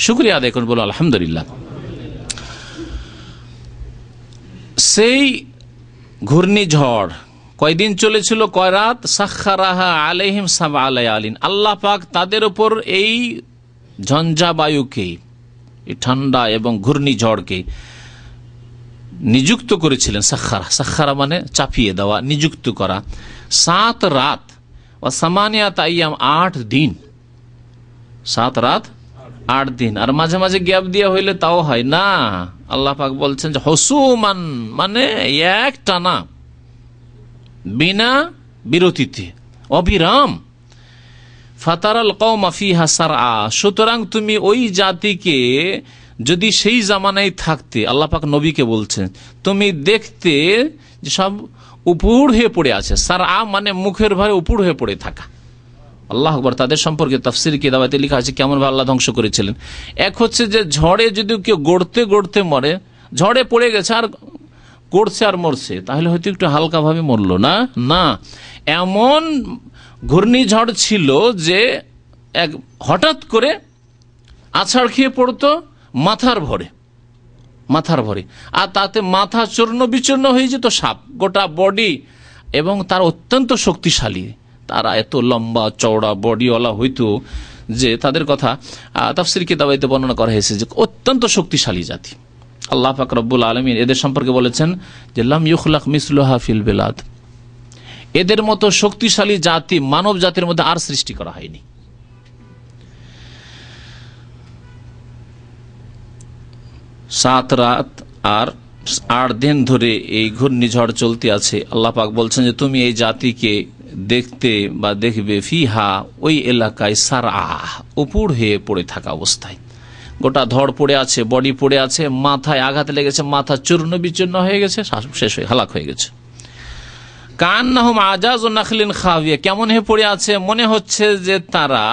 শুকরিয়া আদায় করুন, বলো আলহামদুলিল্লাহ। সেই ঘূর্ণিঝড় কয়দিন চলেছিল, কয় রাত? সাখখারাহা আলাইহিম সাবআ লায়ালিন, আল্লাহ পাক তাদের উপর এই ঝঞ্ঝা বায়ুকে, এই ঠান্ডা এবং ঘূর্ণিঝড়কে নিযুক্ত করেছিলেন। সাখখারা মানে চাপিয়ে দেওয়া, নিযুক্ত করা। 7 রাত ও সামানিয়াত আইয়াম, 8 দিন। 7 রাত 8 দিন, আর মাঝে মাঝে গ্যাপ দেওয়া হইলে তাও হয় না। আল্লাহ পাক বলছেন যে হুসুমান মানে এক টানা, বিনা বিরতিতে, অবিরাম। ফাতারাল কওমা ফিহা সারআ, সুতরাং তুমি ওই জাতিকে যদি সেই জামানায় থাকতে, আল্লাহ পাক নবীকে বলছেন, তুমি দেখতে যে সব উপুড় হয়ে পড়ে আছে। সারআ মানে মুখের ভারে উপুড় হয়ে পড়ে থাকা। আল্লাহ আকবার। তাদের সম্পর্কে তাফসীর কিতাবে লেখা আছে কেমন ভাবে আল্লাহ ধ্বংস করেছিলেন। এক হচ্ছে যে ঝড়ে যদি কেউ গড়তে গড়তে মরে, ঝড়ে পড়ে গেছে আর গড়ছে আর মরছে, তাহলে হয়তো একটু হালকা ভাবে মরলো না, না, এমন ঘূর্ণিঝড় ছিল যে এক হঠাৎ করে আছাড় খেয়ে পড়তো মাথার ভরে, আর তাতে মাথা চূর্ণ বিচূর্ণ হয়ে যেত, সাপ গোটা বডি, এবং তার অত্যন্ত শক্তিশালী। তারা এত লম্বা চওড়া বডিওয়ালা হইতো যে তাদের কথা তাফসীর কিতাবে বর্ণনা করা হয়েছে যে অত্যন্ত শক্তিশালী জাতি। আল্লাহ পাক রব্বুল আলামিন এদের সম্পর্কে বলেছেন যে লাম ইউখলাক মিসলুহা ফিল বিলাদ, এদের মতো শক্তিশালী জাতি মানব জাতির মধ্যে আর সৃষ্টি করা হয়নি। 7 রাত আর 8 দিন ধরে এই ঘূর্ণিঝড় চলতে আছে। আল্লাহ পাক বলছেন যে তুমি এই জাতিকে দেখতে বা দেখবে ফিহা, ওই এলাকায় সারআ, উপুড় হয়ে পড়ে থাকা অবস্থায়, গোটা ধড় পড়ে আছে, বডি পড়ে আছে, মাথায় আঘাত লেগেছে, মাথা চূর্ণ বিচূর্ণ হয়ে গেছে, শেষ হয়ে হালাক হয়ে গেছে। কান্নাহুম আজাজ নাখলিন খাওয়িয়া, কেমন হয়ে পড়ে আছে, মনে হচ্ছে যে তারা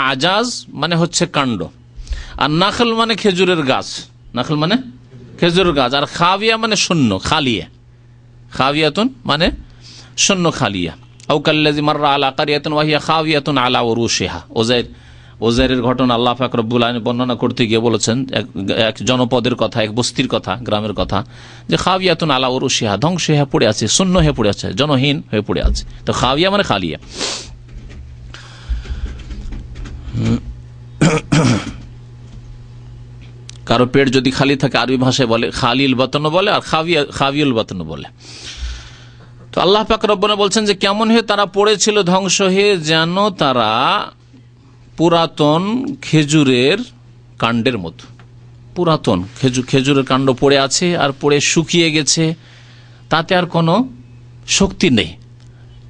আজাজ মানে হচ্ছে কাণ্ড, আর নাখল মানে খেজুরের গাছ, নাখল মানে খেজুরের গাছ, আর খাওয়িয়া মানে শূন্য, খালিয়া, খাওয়িয়াতুন মানে শূন্য, খালিয়া। আও কাল্লাযী মাররা আলা কারিয়াতিন ওয়া হিয়া খাওয়িয়াতুন আলা উরুশিহা। ওজাইরের ঘটনা আল্লাহ পাক রব্বুল আলামিন বর্ণনা করতে গিয়ে বলেছেন, এক জনপদের কথা, এক বস্তির কথা, গ্রামের কথা, যে খাওয়িয়াতুন আলা উরুশিহা, ধ্বংস হয়ে পড়ে আছে, শূন্য হয়ে পড়ে আছে, জনহীন হয়ে পড়ে আছে। তো খাওয়িয়া মানে খালিয়া। কারো পেট যদি খালি থাকে আরবি ভাষায় বলে খালিল বাতন বলে, আর খাওয়িউল বাতন বলে। তো আল্লাহ পাক রব্বুল বলছেন যে কেমন হয়ে তারা পড়েছিল, ধ্বংস হয়ে, যেন তারা পুরাতন খেজুরের কাণ্ডের মতো। পুরাতন খেজুরের কাণ্ড পড়ে আছে আর পড়ে শুকিয়ে গেছে, তাতে আর কোনো শক্তি নেই।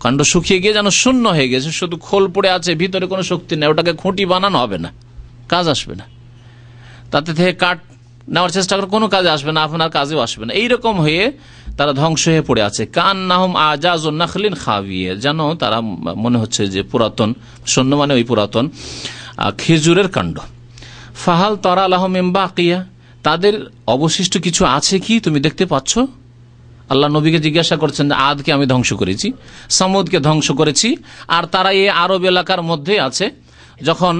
কাণ্ড শুকিয়ে গিয়ে যেন শূন্য হয়ে গেছে, শুধু খোল পড়ে আছে, ভিতরে কোনো শক্তি নেই, ওটাকে খুঁটি বানানো হবে না, কাজ আসবে না। তাতে থেকে কাঠ নেওয়ার চেষ্টা করে কোনো কাজে আসবে না, আপনার কাজেও আসবে না। এইরকম হয়ে তারা ধ্বংস হয়ে পড়ে আছে। কান্নাহুম আজাজু নাখলিন খাওয়িয়া, যেন তারা মনে হচ্ছে যে পুরাতন, শূন্য মানে ওই পুরাতন খেজুরের কাণ্ড। ফাহাল তারা লাহুম মিন বাকিয়া, তাদের অবশিষ্ট কিছু আছে কি তুমি দেখতে পাচ্ছ? আল্লাহ নবীকে জিজ্ঞাসা করছেন, আদকে আমি ধ্বংস করেছি, সামুদকে ধ্বংস করেছি, আর তারা এই আরব এলাকার মধ্যে আছে। যখন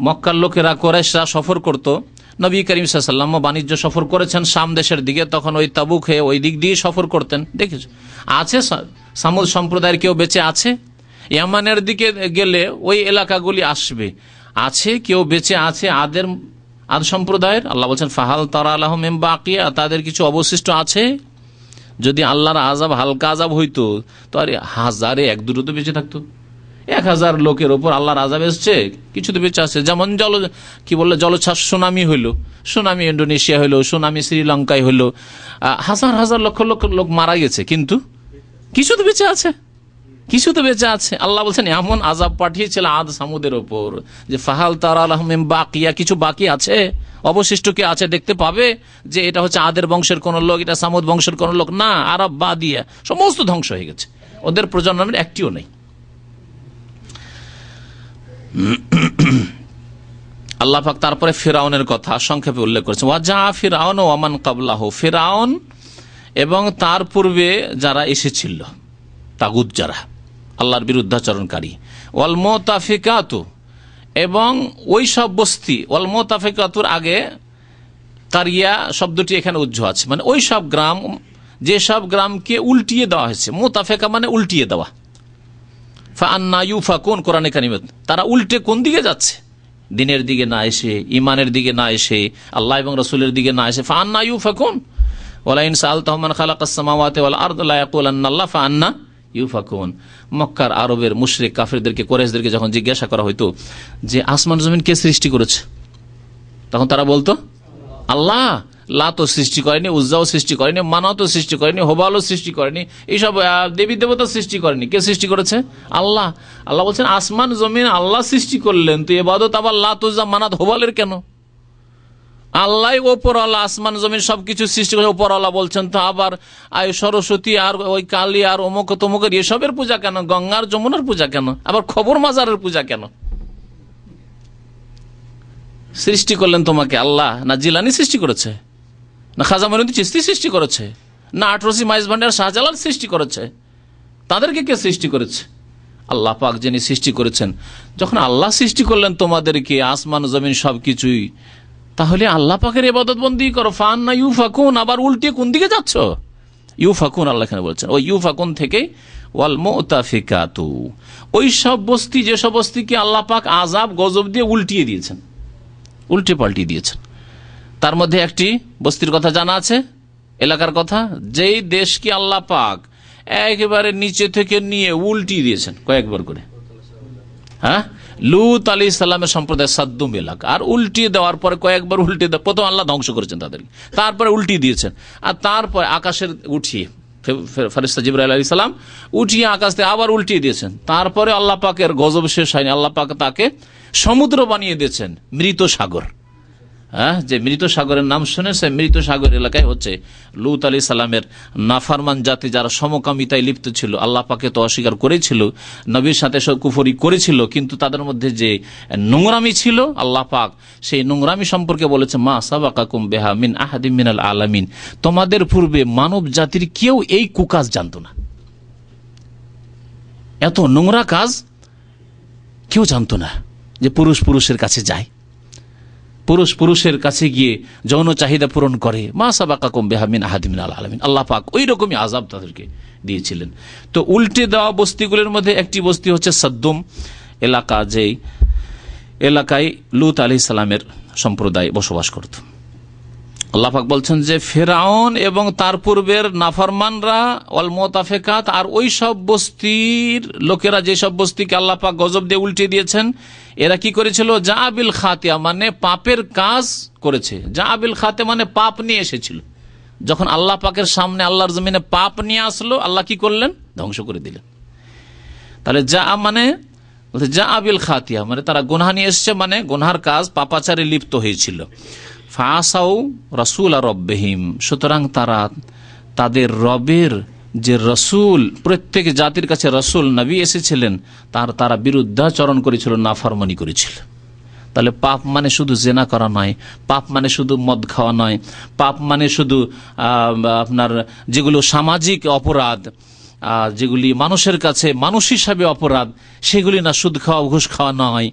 মক্কার লোকেরা, কুরাইশরা সফর করত, নবী করিম সাল্লাল্লাহু আলাইহি ওয়াসাল্লাম বাণিজ্য সফর করেছেন শাম দেশের দিকে, তখন ওই তাবুক হয়ে ওই দিক দিয়ে সফর করতেন। দেখেছ, আছে সামুদ সম্প্রদায়ের কেউ বেঁচে আছে? ইয়ামানের দিকে গেলে ওই এলাকাগুলি আসবে, আছে কেউ বেঁচে আছে আদ সম্প্রদায়ের? আল্লাহ বলছেন ফাহাল তারা লাহুম মিন বাকিয়া, তাদের কিছু অবশিষ্ট আছে? যদি আল্লাহর আযাব হালকা আযাব হইতো তো আর হাজারে এক দুটো তো বেঁচে থাকতো। 1000 লোকের ওপর আল্লাহর আযাব এসছে, কিছু তো বেঁচে আছে। যেমন জলোচ্ছ্বাস, সুনামি হইল, সুনামি ইন্ডোনেশিয়া হইল, সুনামি শ্রীলঙ্কায় হইল, হাজার হাজার লক্ষ লক্ষ লোক মারা গেছে, কিন্তু কিছু তো বেঁচে আছে, কিছু তো বেঁচে আছে। আল্লাহ বলছেন এমন আযাব পাঠিয়েছিল আদ সামুদের ওপর যে ফাহাল তারা লাহুম মিন বাকিয়া, কিছু বাকি আছে, অবশিষ্ট কি আছে দেখতে পাবে যে এটা হচ্ছে আদের বংশের কোন লোক, এটা সামুদ বংশের কোন লোক না, আরব বাদিয়া সমস্ত ধ্বংস হয়ে গেছে, ওদের প্রজন্মের একটিও নেই। আল্লাহ পাক তারপরে ফিরআউনের কথা সংক্ষেপে উল্লেখ করেছেন, ওয়াজা ফিরআউন ওয়া মান ক্বাবলাহু, ফিরআউন এবং তার পূর্বে যারা এসেছিল, তাগুত যারা আল্লাহর বিরুদ্ধাচরণকারী, ওয়াল মুতাফিকাতু, এবং ওই সব বস্তি ওয়াল মুতাফিকাতুর আগে কারিয়া শব্দটি এখানে উজ্জ আছে, মানে ওই সব গ্রাম, যেসব গ্রামকে উল্টিয়ে দেওয়া হয়েছে। মুতাফিকা মানে উল্টিয়ে দেওয়া। ফাআন্না ইউফাকুন, কোরআনে কারিমে তারা উল্টে কোন দিকে যাচ্ছে? দিনের দিকে না এসে, ইমানের দিকে না এসে, আল্লাহ এবং রাসূলের দিকে না এসে। ফাআন্না ইউফাকুন ওয়ালা ইন সাআলতাহুম মান খালাকাস সামাওয়াতি ওয়াল আরদ লা ইয়াকুলান্না আল্লাহ ফাআন্না ইউফাকুন। মক্কার আরবের মুশরিক কাফিরদেরকে, কুরাইশদেরকে যখন জিজ্ঞাসা করা হইতো যে আসমান জমিন কে সৃষ্টি করেছে, তখন তারা বলতো আল্লাহ। লাতও সৃষ্টি করেনি, উজ্জাও সৃষ্টি করেনি, মানাতও সৃষ্টি করেনি, হোবালও সৃষ্টি করেনি, এইসব দেবী দেবতা সৃষ্টি করেনি। কে সৃষ্টি করেছে? আল্লাহ। আল্লাহ বলছেন আসমান জমিন আল্লাহ সৃষ্টি করলেন, তো ইবাদত আবার লাত, উজ্জা, মানাত, হোবালের কেন? আল্লাহ ওপরওয়ালা, আসমান জমিন সবকিছু সৃষ্টি করে ওপরওয়ালা বলছেন, তো আবার সরস্বতী আর ওই কালী আর অমুক তমুকের এসবের পূজা কেন? গঙ্গার যমুনার পূজা কেন? আবার খবর মাজারের পূজা কেন? সৃষ্টি করলেন তোমাকে আল্লাহ? না জিলানি সৃষ্টি করেছে, না খাজা মঈনুদ্দিন চিশতি সৃষ্টি করেছে, না আটরসি মাইজ ভান্ডার শাহজালাল সৃষ্টি করেছে? তাদেরকে কে সৃষ্টি করেছে? আল্লাহ পাক যিনি সৃষ্টি করেছেন। যখন আল্লাহ সৃষ্টি করলেন তোমাদেরকে, আসমান জমিন সবকিছুই, তাহলে আল্লাহ পাকের ইবাদত বন্দি করো। ফাআন্না ইউফাকুন, আবার উল্টে কোন দিকে যাচ্ছ? ইউফাকুন আল্লাহ এখানে বলছেন। ওই ইউফাকুন থেকে ওয়াল মুতাফিকাতু, ওই সব বস্তি, যেসব বস্তিকে আল্লাহ পাক আযাব গজব দিয়ে উল্টিয়ে দিয়েছেন, উল্টে পাল্টিয়ে দিয়েছেন। তার মধ্যে একটি বস্তির কথা জানা আছে, এলাকার কথা, যেই দেশকে আল্লাহ পাক একেবারে নিচে থেকে নিয়ে উল্টিয়ে দিয়েছেন কয়েকবার করে। হ্যাঁ, লূত আলাইহিস সালামের সম্প্রদায় সাদ্দুম এলাকা, আর উল্টিয়ে দেওয়ার পরে কয়েকবার উল্টে দেওয়া, প্রথম আল্লাহ ধ্বংস করেছেন তাদেরকে, তারপরে উল্টিয়ে দিয়েছেন, আর তারপরে আকাশের উঠিয়ে ফেরেশতা জিবরাইল আলাইহিস সালাম উঠিয়ে আকাশ থেকে আবার উল্টিয়ে দিয়েছেন। তারপরে আল্লাহ পাকের গজব শেষ হয়নি, আল্লাহ পাক তাকে সমুদ্র বানিয়ে দিয়েছেন, মৃত সাগর। হ্যাঁ, যে মৃত সাগরের নাম শুনেছে, মৃত সাগর এলাকায় হচ্ছে লূত আলাইহিস সালামের নাফরমান জাতি, যারা সমকামিতায় লিপ্ত ছিল, আল্লাহ পাকে তো অস্বীকার করেছিল, নবীর সাথে কুফরি করেছিল, কিন্তু তাদের মধ্যে যে নোংরামি ছিল, আল্লাহ পাক সেই নোংরামি সম্পর্কে বলেছে মা সাবাকাকুম বিহা মিন আহাদিম মিনাল আলামিন, তোমাদের পূর্বে মানব জাতির কেউ এই কুকাজ জানতো না। এত নোংরা কাজ কেউ জানতো না, যে পুরুষ পুরুষের কাছে যায়, পুরুষ পুরুষের কাছে গিয়ে যৌন চাহিদা পূরণ করে। মা সাবাকাকুম বিহা মিন আহাদিম মিনাল আলামিন, আল্লাহ পাক ওই রকমই আযাব তাদেরকে দিয়েছিলেন। তো উল্টে দেওয়া বস্তিগুলির মধ্যে একটি বস্তি হচ্ছে সাদ্দুম এলাকা, যেই এলাকায় লূত আলাইহিস সালামের সম্প্রদায় বসবাস করত। আল্লাহ পাক বলছেন যে ফেরাউন এবং তার পূর্বের নাফরমানরা ওয়াল মুতাফিকাত, আর ওই সব বস্তির লোকেরা, যেসব বস্তিকে আল্লাহ পাক গজব দিয়ে উল্টে দিয়েছেন, এরা কি করেছিল? জাবিল খাতিয়া, মানে পাপের কাজ করেছে। জাবিল খাতিয়া মানে পাপ নিয়ে এসেছিল। যখন আল্লাহ পাকের সামনে, আল্লাহর জমিনে পাপ নিয়ে আসলো, আল্লাহ কি করলেন? ধ্বংস করে দিলেন। তাহলে জাবিল খাতিয়া মানে তারা গুনাহ নিয়ে এসেছে, মানে গুনার কাজ, পাপাচারে লিপ্ত হয়েছিল। ফাসাউ রাসূল রব্বিহিম, সুতরাং তারা তাদের রবের যে রসুল, প্রত্যেক জাতির কাছে রসুল নবী এসেছিলেন, তারা বিরুদ্ধাচরণ করেছিল, নাফরমানি করেছিল। তাহলে পাপ মানে শুধু জেনা করা নয়, পাপ মানে শুধু মদ খাওয়া নয়, পাপ মানে শুধু আপনার যেগুলো সামাজিক অপরাধ, যেগুলি মানুষের কাছে মানুষ হিসাবে অপরাধ, সেগুলি না, সুদ খাওয়া, ঘুষ খাওয়া নয়।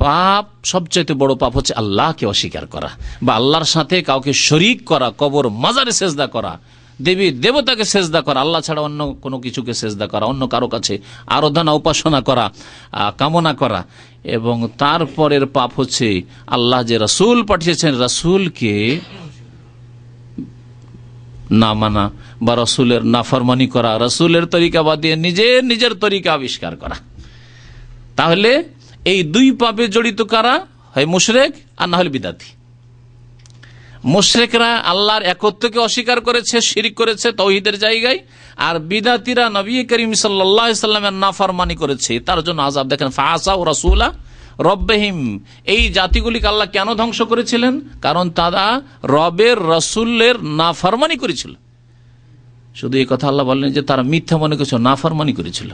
পাপ, সবচাইতে বড় পাপ হচ্ছে আল্লাহকে অস্বীকার করা, বা আল্লাহর সাথে কাউকে শরীক করা, কবর মাজারে সেজদা করা, দেবী দেবতাকে সেজদা করা, আল্লাহ ছাড়া অন্য কোনো কিছুকে সেজদা করা, অন্য কারো কাছে আরাধনা উপাসনা করা, কামনা করা। এবং তারপরের পাপ হচ্ছে আল্লাহ যে রাসূল পাঠিয়েছেন, রাসূলকে না মানা, বা রাসূলের নাফরমানি করা, রাসূলের তরিকা বাদ দিয়ে নিজের তরিকা আবিষ্কার করা। তাহলে এই দুই পাপে জড়িত কারা? হয় মুশরিক, আর না হলে বিদাতি। মুশরিকরা আল্লাহর একত্বকে অস্বীকার করেছে, শিরক করেছে তাওহীদের জায়গায়, আর বিদাতিরা নবী করিম সাল্লাল্লাহু আলাইহি সাল্লামের নাফরমানি করেছে, তার জন্য আযাব। দেখেন, ফাসাউ রাসূলা রব্বিহিম, এই জাতিগুলিকে আল্লাহ কেন ধ্বংস করেছিলেন? কারণ তারা রবের রাসূলের নাফরমানি করেছিল। শুধু এই কথা আল্লাহ বললেন যে তারা মিথ্যা মনে করেছিল, নাফরমানি করেছিল,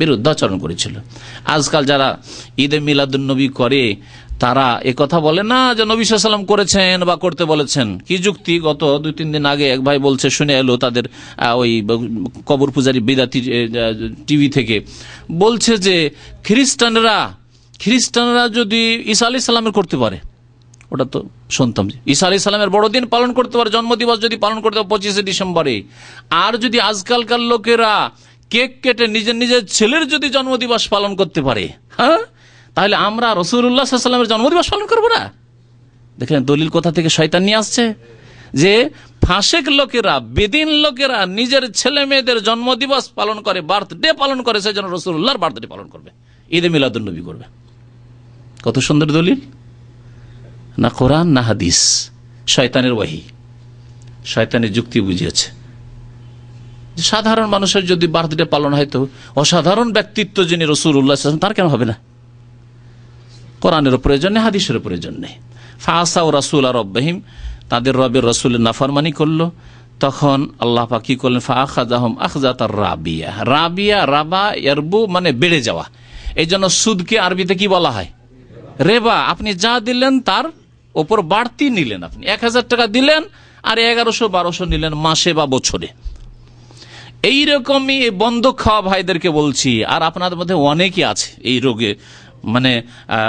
বিরুদ্ধাচরণ করেছিল। আজকাল যারা ঈদে মিলাদুন নবী করে, তারা একথা বলে না যে নবী সাল্লাল্লাহু আলাইহি ওয়াসাল্লাম করেছেন বা করতে বলেছেন। কি যুক্তি? গত 2-3 দিন আগে এক ভাই বলছে, শুনে এলো তাদের ওই কবর পূজারী বিদাতি টিভি থেকে, বলছে যে খ্রিস্টানরা খ্রিস্টানরা যদি ঈসা আলাইহিস সালামের করতে পারে, ওটা তো শুনতাম ঈসা আলাইহিস সালামের বড়দিন পালন করতে পারে, জন্মদিবস যদি পালন করতে পারে 25শে ডিসেম্বরে, আর যদি আজকালকার লোকেরা কেক কেটে নিজের নিজের ছেলের যদি জন্মদিবস পালন করতে পারে, হ্যাঁ, তাহলে আমরা রাসূলুল্লাহ সাল্লাল্লাহু আলাইহি ওয়াসাল্লামের জন্মদিবস পালন করবো না? দেখেন দলিল কোথা থেকে শয়তান নিয়ে আসছে, যে ফাসেক লোকেরা, বেদিন লোকেরা নিজের ছেলে মেয়েদের জন্মদিবস পালন করে, বার্থডে পালন করে, সেই জন্য রাসূলুল্লাহর বার্থডে পালন করবে, ঈদে মিলাদুন নবী করবে। কত সুন্দর দলিল! না কোরআন না হাদিস, শয়তানের ওয়াহি, শয়তানের যুক্তি বুঝিয়েছে। সাধারণ মানুষের যদি বার্থডে পালন হয়, তো অসাধারণ ব্যক্তিত্ব যিনি রাসূলুল্লাহ সাল্লাল্লাহু আলাইহি ওয়াসাল্লাম, তার কেন হবে না? কোরআনেরও প্রয়োজন নেই, হাদিসেরও প্রয়োজন নেই। ফাসাউ রাসূল রাব্বিহিম, তাদের রবের রাসূলের নাফরমানি করলো, তখন আল্লাহ পাক কি করলেন? ফাআখাযাহুম আখযাতার রাবিয়া। রাবিয়া, রাবা, ইয়ারবু মানে বেড়ে যাওয়া। এই জন্য সুদকে আরবিতে কি বলা হয়? রেবা। আপনি যা দিলেন তার ওপর বাড়তি নিলেন। আপনি 1000 টাকা দিলেন আর 1100-1200 নিলেন মাসে বা বছরে। এইরকমই বন্ধক খাওয়া ভাইদেরকে বলছি, আর আপনাদের মধ্যে অনেকেই আছে এই রোগে, মানে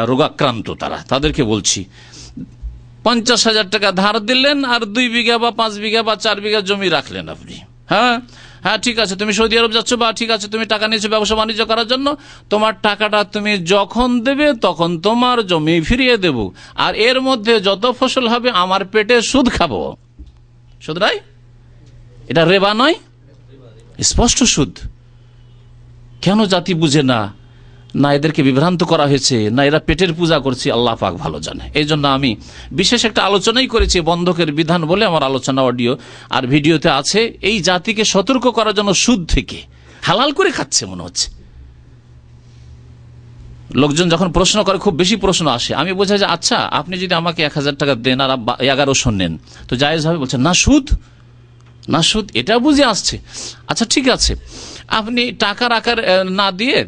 রোগাক্রান্ত, তাদেরকে বলছি, 50,000 টাকা ধার দিলেন আর 2 বিঘা বা 5 বিঘা বা 4 বিঘা জমি রাখলেন আপনি। হ্যাঁ, ঠিক আছে, তুমি সৌদি আরব যাচ্ছ, বা ঠিক আছে তুমি টাকা নিয়েছো ব্যবসা বাণিজ্য করার জন্য, তোমার টাকাটা তুমি যখন দেবে তখন তোমার জমি ফিরিয়ে দেব, আর এর মধ্যে যত ফসল হবে আমার পেটে সুদ খাবো। সুদ নয় এটা, রেবা নয়, স্পষ্ট সুদ। কেন জাতি বুঝে না? না এদেরকে বিভ্রান্ত করা হয়েছে, না এরা পেটের পূজা করছে, আল্লাহ পাক ভালো জানে। এই জন্য আমি বিশেষ একটা আলোচনাই করেছি বন্ধকের বিধান বলে, আমার আলোচনা অডিও আর ভিডিওতে আছে। এই জাতিকে সতর্ক করার জন্য সুদ থেকে হালাল করে খাচ্ছে মনে হচ্ছে। লোকজন যখন প্রশ্ন করে, খুব বেশি প্রশ্ন আসে, আমি বোঝাই যে আচ্ছা আপনি যদি আমাকে 1000 টাকা দেন আর 1100 নেন তো জায়েজ হবে? বলছে না সুদ, না সুদ, এটা বুঝে আসছে। আচ্ছা ঠিক আছে, আপনি টাকার আকার না দিয়ে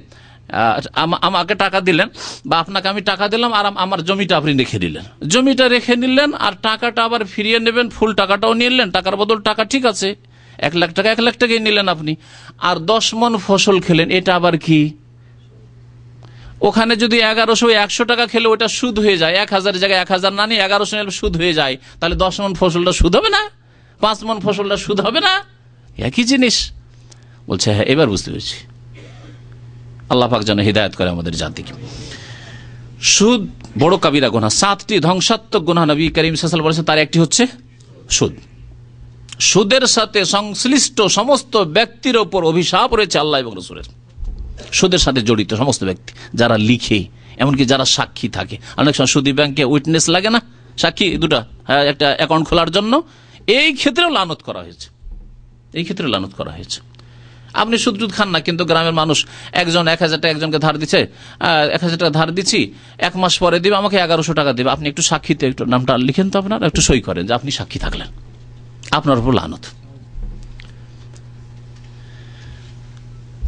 আমাকে টাকা দিলেন, বা আপনাকে আমি টাকা দিলাম আর আমার জমিটা আপনি রেখে দিলেন, জমিটা রেখে নিলেন আর টাকাটা আবার ফিরিয়ে নেবেন, ফুল টাকাটাও নিলেন, টাকার বদল টাকা, ঠিক আছে 1 লাখ টাকা 1 লাখ টাকাই নিলেন আপনি, আর 10 মণ ফসল খেলেন, এটা আবার কি? ওখানে যদি 1100-100 টাকা খেলে ওটা সুদ হয়ে যায়, 1000 জায়গায় 1000 না নিয়ে 1100 নিলে সুদ হয়ে যায়, তাহলে 10 মণ ফসলটা সুদ হবে না? 5 মণ ফসলটা সুদ হবে না? একই জিনিস। বলছে হ্যাঁ, এবার বুঝতে পেরেছি। আল্লাহ পাক যেন হিদায়াত করে আমাদের জাতিকে। সুদ বড় কাবিরা গুনাহ, 7টি ধ্বংসাত্মক গুনাহ নবী করিম সাল্লাল্লাহু আলাইহি ওয়াসাল্লাম বলেছেন, তার একটি হচ্ছে সুদ। সুদের সাথে সংশ্লিষ্ট সমস্ত ব্যক্তির ওপর অভিশাপ রয়েছে আল্লাহ এবং রাসূলের। সুদের সাথে জড়িত সমস্ত ব্যক্তি, যারা লিখে, এমনকি যারা সাক্ষী থাকে। অনেক সময় সুদী ব্যাংকে উইটনেস লাগে না, সাক্ষী দুটা, একটা অ্যাকাউন্ট খোলার জন্য, এই ক্ষেত্রেও লানত করা হয়েছে, এই ক্ষেত্রে লানত করা হয়েছে। আপনি সুদ টুদ খান না, কিন্তু গ্রামের মানুষ একজন 1000 টাকা একজনকে ধার দিচ্ছে, 1000 টাকা ধার দিচ্ছি, 1 মাস পরে দিবে, আমাকে 1100 টাকা দেবে, আপনি একটু সাক্ষীতে একটু নামটা লিখেন তো, আপনার একটু সই করেন যে আপনি সাক্ষী থাকলেন, আপনার উপর লানত।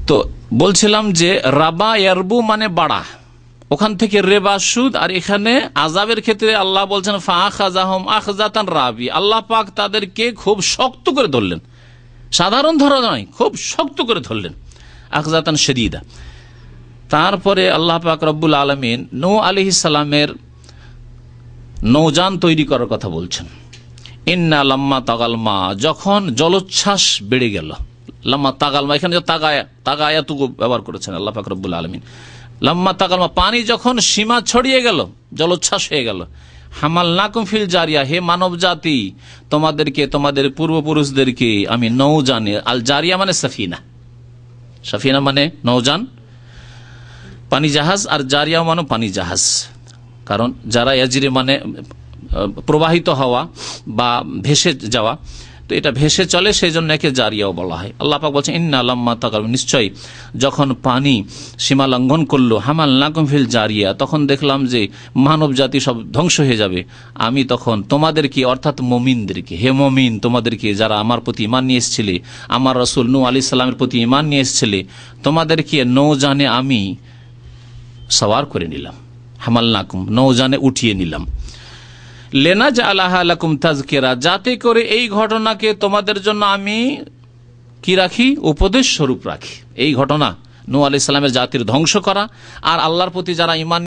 তো বলছিলাম যে রাবা ইয়ারবু মানে বাড়া, ওখান থেকে রেবা সুদ, আর এখানে আযাবের ক্ষেত্রে আল্লাহ বলছেন ফাআখাযাহুম আখযাতান রাবি, আল্লাহ পাক তাদেরকে খুব শক্ত করে ধরলেন, সাধারণ ধরা নয়, খুব শক্ত করে ধরলেন, আখযাতান শাদীদা। তারপরে আল্লাহ পাক রব্বুল আলামিন নূহ আলাইহিস সালামের নৌযান তৈরি করার কথা বলছেন। ইন্না লাম্মা তাগাল মা, যখন জলোচ্ছ্বাস বেড়ে গেল, লাম্মা তাগাল মা, এখানে তাগায়াতুকু ব্যবহার করেছেন আল্লাহ পাক রব্বুল আলামিন। লাম্মা তাগাল মা, পানি যখন সীমা ছড়িয়ে গেল, জলোচ্ছ্বাস হয়ে গেল, হামালনাকুম ফিল জারিয়া, হে মানব জাতি তোমাদেরকে, তোমাদের পূর্বপুরুষদেরকে আমি নৌজানে, আল জারিয়া মানে সাফিনা, সাফিনা মানে নৌজান, পানি জাহাজ, আর জারিয়া মানে পানি জাহাজ, কারণ যারা ইয়াজরি মানে প্রবাহিত হওয়া বা ভেসে যাওয়া, তো এটা ভেসে চলে, সেই জন্য একে জারিয়াও বলা হয়। আল্লাহ পাক বলছেন ইন্না লাম্মা তাগাল, নিশ্চয় যখন পানি সীমা লঙ্ঘন করলো, হামালনাকুম ফিল জারিয়া, তখন দেখলাম যে মানব জাতি সব ধ্বংস হয়ে যাবে, আমি তখন তোমাদেরকে, অর্থাৎ মুমিনদেরকে, হে মুমিন তোমাদেরকে যারা আমার প্রতি ঈমান নিয়ে এসেছিলে, আমার রাসূল নূহ আলাইহিস সালামের প্রতি ঈমান নিয়ে এসেছিলে, তোমাদেরকে নৌজানে আমি সওয়ার করে নিলাম, হামালনাকুম নৌজানে উঠিয়ে নিলাম, লিনাজআলাহা লাকুম তাযকিরা, যাতে করে এই ঘটনাকে তোমাদের জন্য আমি কি রাখি, উপদেশ স্বরূপ রাখি। এই ঘটনা নূহ আলাইহিস সালামের জাতির ধ্বংস করা আর আল্লাহর প্রতি যারা ঈমান